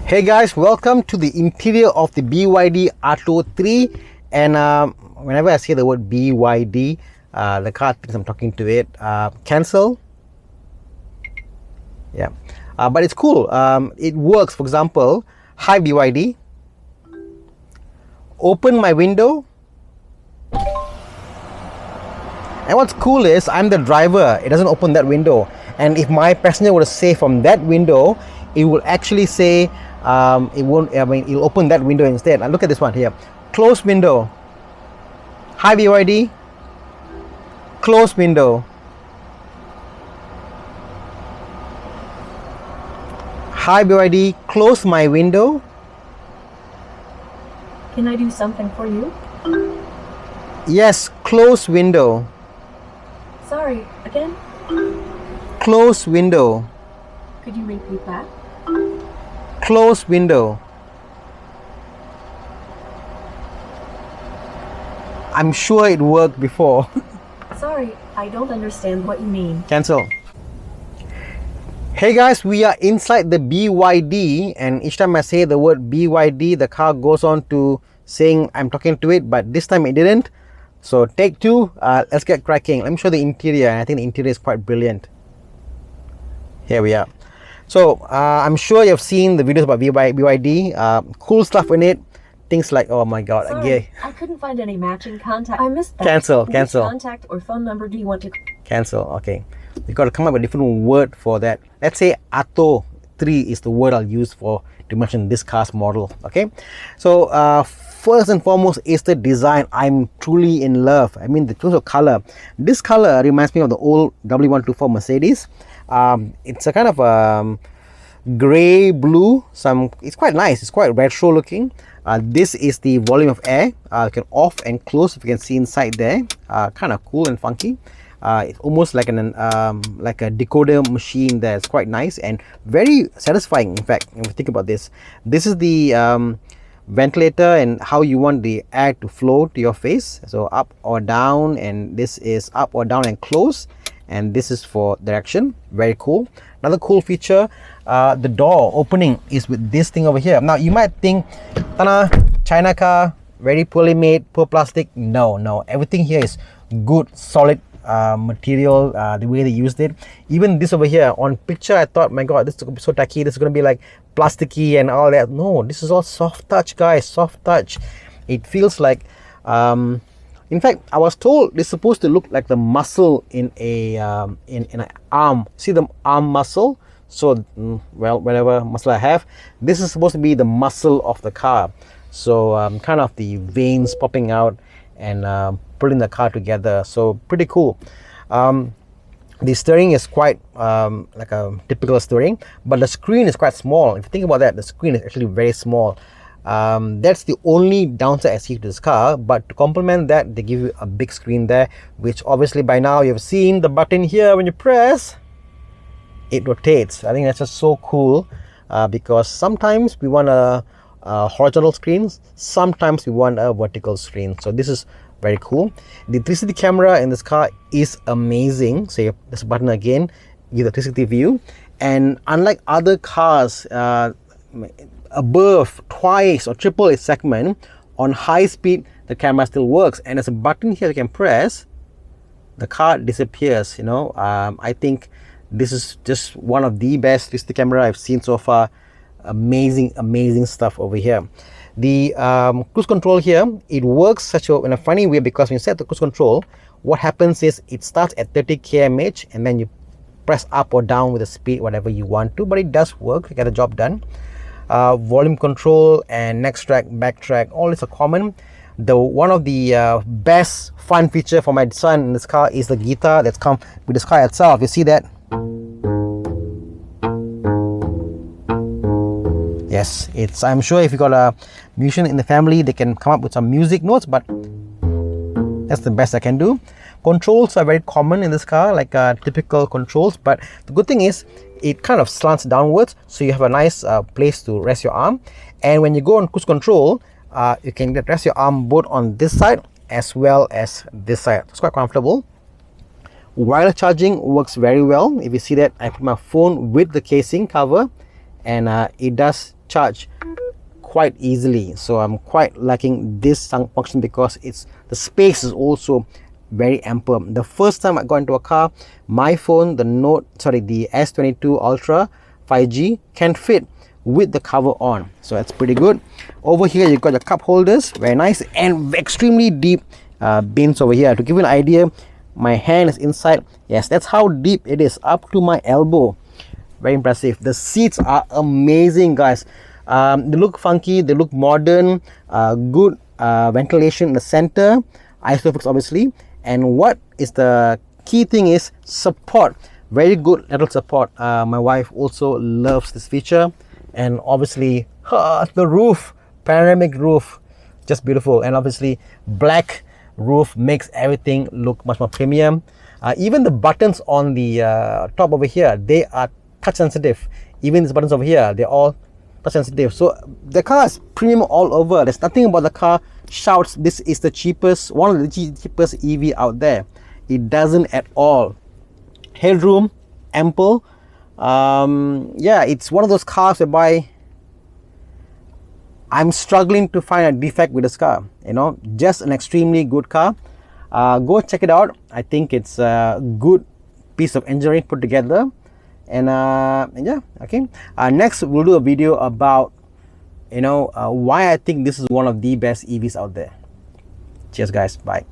Hey guys, welcome to the interior of the BYD Atto 3. And whenever I say the word BYD, the car thinks I'm talking to it. Cancel. Yeah, but it's cool. It works. For example, hi BYD, open my window. And what's cool is I'm the driver. It doesn't open that window. And if my passenger were to say from that window, it will actually say it won't. I mean, it'll open that window instead. And look at this one here. Close window. Hi BYD. Close window. Hi BYD. Close my window. Can I do something for you? Yes. Close window. Sorry, again? Close window. Could you repeat that? Close window. I'm sure it worked before. Sorry, I don't understand what you mean. Cancel. Hey guys, we are inside the BYD, and each time I say the word BYD, the car goes on to saying I'm talking to it, but this time it didn't. So take two, let's get cracking. Let me show the interior, and I think the interior is quite brilliant. Here we are. So I'm sure you've seen the videos about BYD. Cool stuff in it. Things like, oh my god, Sorry, I couldn't find any matching contact. I missed that. Cancel. Which contact or phone number do you want to... Cancel. Okay, we got to come up with a different word for that. Let's say Atto 3 is the word I'll use to mention this car's model. Okay, so first and foremost is the design. I'm truly in love. I mean, the choice of color. This color reminds me of the old W124 Mercedes. It's a kind of gray blue. It's quite nice. It's quite retro looking. This is the volume of air. You can off and close, if you can see inside there. Kind of cool and funky. It's almost like a decoder machine there. It's quite nice and very satisfying. In fact, if you think about this, this is the ventilator and how you want the air to flow to your face. So up or down, and this is up or down and close, and this is for direction. Very cool. Another cool feature, the door opening is with this thing over here. Now you might think, Thana, China car, very poorly made, poor plastic. No, everything here is good, solid material. The way they used it, even this over here on picture, I thought, my god, this is going to be so tacky, this is going to be like plasticky and all that. No, this is all soft touch, guys. Soft touch. It feels like in fact, I was told it's supposed to look like the muscle in an arm. See the arm muscle? So well, whatever muscle I have, this is supposed to be the muscle of the car. So kind of the veins popping out and putting the car together. So pretty cool. The steering is quite like a typical steering, but the screen is quite small. If you think about that, the screen is actually very small. That's the only downside I see to this car, but to complement that, they give you a big screen there, which obviously by now you've seen the button here. When you press, it rotates. I think that's just so cool, because sometimes we want a horizontal screen, sometimes we want a vertical screen. So this is very cool. The 360 camera in this car is amazing. So you have this button again, give the 360 view, and unlike other cars above twice or triple its segment, on high speed the camera still works, and there's a button here you can press, the car disappears. I think this is just one of the best 360 camera I've seen so far. Amazing stuff over here. The cruise control here, it works in a funny way, because when you set the cruise control, what happens is it starts at 30 km/h and then you press up or down with the speed whatever you want to, but it does work. You get the job done. Volume control and next track, back track, all is a common. One of the best fun feature for my son in this car is the guitar that's come with this car itself. You see that? Yes, I'm sure if you got a musician in the family, they can come up with some music notes, but that's the best I can do. Controls are very common in this car, like typical controls, but the good thing is it kind of slants downwards, so you have a nice place to rest your arm. And when you go on cruise control, you can rest your arm both on this side as well as this side. It's quite comfortable. Wireless charging works very well. If you see that, I put my phone with the casing cover, and it does charge quite easily. So I'm quite liking this function because the space is also very ample. The first time I got into a car, my phone, the S22 Ultra 5G can fit with the cover on, so that's pretty good. Over here you got your cup holders, very nice, and extremely deep bins over here. To give you an idea, my hand is inside. Yes, that's how deep it is, up to my elbow. Very impressive. The seats are amazing, guys. They look funky, they look modern, good ventilation in the center, isofix obviously, and what is the key thing is support. Very good lateral support. My wife also loves this feature, and obviously the roof, panoramic roof, just beautiful. And obviously black roof makes everything look much more premium. Even the buttons on the top over here, they are touch sensitive. Even these buttons over here, they're all touch sensitive. So the car is premium all over. There's nothing about the car shouts this is the cheapest, one of the cheapest EV out there. It doesn't at all. Headroom ample. Yeah, it's one of those cars whereby I'm struggling to find a defect with this car. You know, just an extremely good car. Go check it out. I think it's a good piece of engineering put together. And yeah, okay. Next we'll do a video about, you know, why I think this is one of the best EVs out there. Cheers guys, bye.